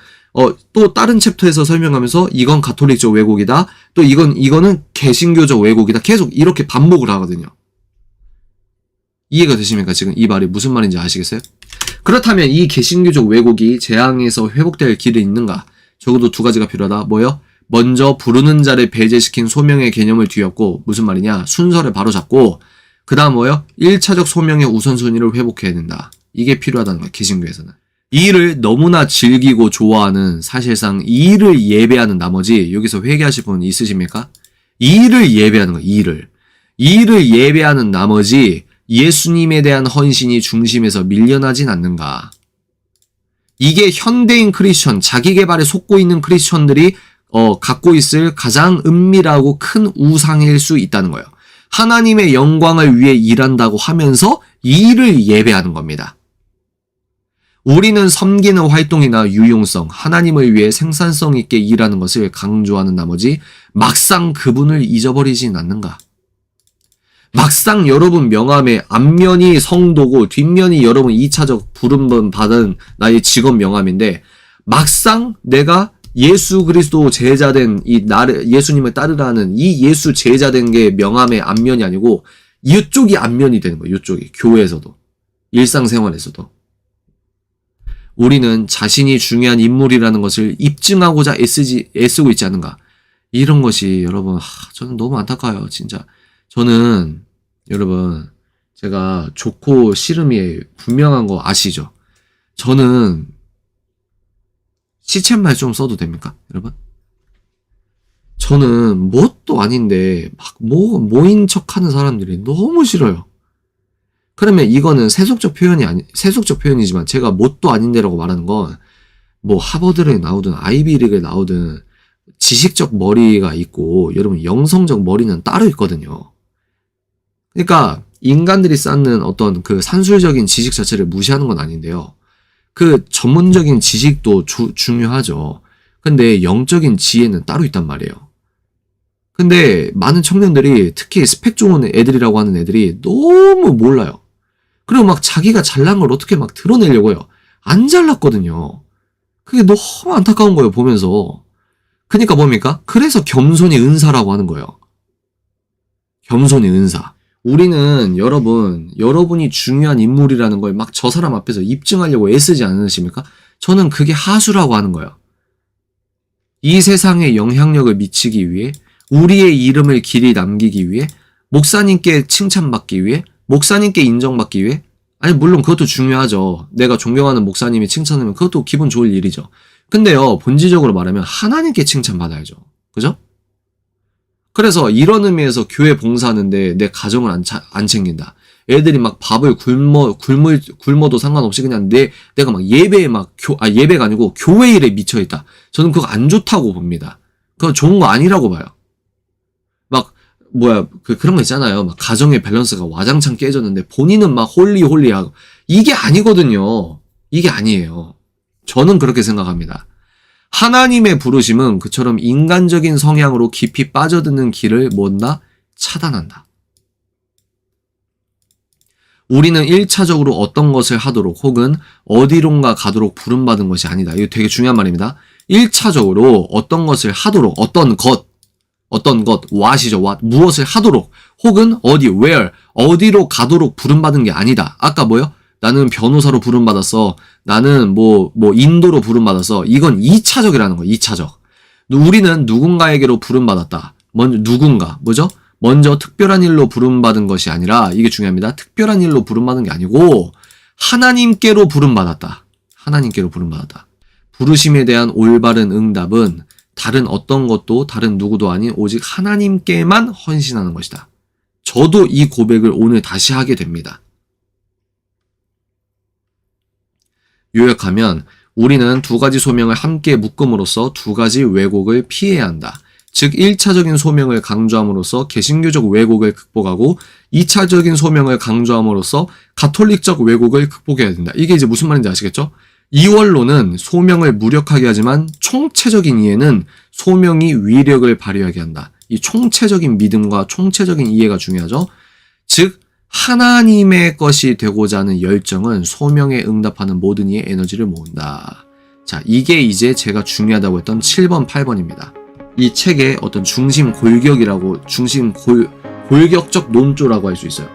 또 다른 챕터에서 설명하면서 이건 가톨릭적 왜곡이다. 또 이거는 개신교적 왜곡이다. 계속 이렇게 반복을 하거든요. 이해가 되십니까? 지금 이 말이 무슨 말인지 아시겠어요? 그렇다면 이 개신교적 왜곡이 재앙에서 회복될 길이 있는가? 적어도 두 가지가 필요하다. 뭐요? 먼저 부르는 자를 배제시킨 소명의 개념을 뒤엎고 무슨 말이냐? 순서를 바로잡고 그 다음 뭐요? 1차적 소명의 우선순위를 회복해야 된다. 이게 필요하다는 거예요. 개신교에서는. 이 일을 너무나 즐기고 좋아하는 사실상 이 일을 예배하는 나머지 여기서 회개하실 분 있으십니까? 이 일을 예배하는 거예요. 이 일을 예배하는 나머지 예수님에 대한 헌신이 중심에서 밀려나진 않는가. 이게 현대인 크리스천, 자기개발에 속고 있는 크리스천들이 갖고 있을 가장 은밀하고 큰 우상일 수 있다는 거예요. 하나님의 영광을 위해 일한다고 하면서 이 일을 예배하는 겁니다. 우리는 섬기는 활동이나 유용성, 하나님을 위해 생산성 있게 일하는 것을 강조하는 나머지 막상 그분을 잊어버리진 않는가. 막상 여러분 명함에 앞면이 성도고 뒷면이 여러분 2차적 부름 받은 나의 직업 명함인데 막상 내가 예수 그리스도 제자된 예수님을 따르라는 이 예수 제자된 게 명함의 앞면이 아니고 이쪽이 앞면이 되는 거예요. 이쪽이. 교회에서도. 일상생활에서도. 우리는 자신이 중요한 인물이라는 것을 입증하고자 애쓰고 있지 않은가. 이런 것이 여러분 저는 너무 안타까워요. 진짜. 저는 여러분 제가 좋고 싫음이 분명한 거 아시죠? 저는 시쳇말 좀 써도 됩니까? 여러분? 저는 뭣도 아닌데 막 뭐인 척하는 사람들이 너무 싫어요. 그러면 이거는 세속적 표현이지만 제가 뭣도 아닌데라고 말하는 건 뭐 하버드를 나오든 아이비리그에 나오든 지식적 머리가 있고 여러분 영성적 머리는 따로 있거든요. 그러니까 인간들이 쌓는 어떤 그 산술적인 지식 자체를 무시하는 건 아닌데요. 그 전문적인 지식도 중요하죠. 근데 영적인 지혜는 따로 있단 말이에요. 근데 많은 청년들이 특히 스펙 좋은 애들이라고 하는 애들이 너무 몰라요. 그리고 막 자기가 잘난 걸 어떻게 막 드러내려고요. 안 잘났거든요. 그게 너무 안타까운 거예요, 보면서. 그러니까 뭡니까? 그래서 겸손이 은사라고 하는 거예요. 겸손이 은사. 우리는 여러분이 중요한 인물이라는 걸 막 저 사람 앞에서 입증하려고 애쓰지 않으십니까? 저는 그게 하수라고 하는 거예요. 이 세상에 영향력을 미치기 위해, 우리의 이름을 길이 남기기 위해, 목사님께 칭찬받기 위해, 목사님께 인정받기 위해, 아니 물론 그것도 중요하죠. 내가 존경하는 목사님이 칭찬하면 그것도 기분 좋을 일이죠. 근데요, 본질적으로 말하면 하나님께 칭찬받아야죠. 그죠? 그래서 이런 의미에서 교회 봉사하는데 내 가정을 안 챙긴다. 애들이 막 밥을 굶어도 상관없이 그냥 내가 막 예배가 아니고 교회 일에 미쳐있다. 저는 그거 안 좋다고 봅니다. 그거 좋은 거 아니라고 봐요. 그런 거 있잖아요. 막 가정의 밸런스가 와장창 깨졌는데 본인은 막 홀리하고. 이게 아니거든요. 이게 아니에요. 저는 그렇게 생각합니다. 하나님의 부르심은 그처럼 인간적인 성향으로 깊이 빠져드는 길을 차단한다. 우리는 1차적으로 어떤 것을 하도록 혹은 어디론가 가도록 부름받은 것이 아니다. 이거 되게 중요한 말입니다. 1차적으로 어떤 것을 하도록, 어떤 것, what이죠, what, 무엇을 하도록, 혹은 어디, where, 어디로 가도록 부름받은 게 아니다. 아까 뭐요? 나는 변호사로 부름받았어. 나는 인도로 부름받았어. 이건 2차적이라는 거예요, 2차적. 우리는 누군가에게로 부름받았다. 먼저 특별한 일로 부름받은 것이 아니라, 이게 중요합니다. 특별한 일로 부름받은 게 아니고, 하나님께로 부름받았다. 하나님께로 부름받았다. 부르심에 대한 올바른 응답은 다른 어떤 것도 다른 누구도 아닌 오직 하나님께만 헌신하는 것이다. 저도 이 고백을 오늘 다시 하게 됩니다. 요약하면 우리는 두 가지 소명을 함께 묶음으로써 두 가지 왜곡을 피해야 한다. 즉 1차적인 소명을 강조함으로써 개신교적 왜곡을 극복하고 2차적인 소명을 강조함으로써 가톨릭적 왜곡을 극복해야 된다. 이게 이제 무슨 말인지 아시겠죠? 이원론은 소명을 무력하게 하지만 총체적인 이해는 소명이 위력을 발휘하게 한다. 이 총체적인 믿음과 총체적인 이해가 중요하죠. 즉 하나님의 것이 되고자 하는 열정은 소명에 응답하는 모든 이의 에너지를 모은다. 자, 이게 이제 제가 중요하다고 했던 7번, 8번입니다. 이 책의 어떤 중심 골격이라고, 골격적 논조라고 할 수 있어요.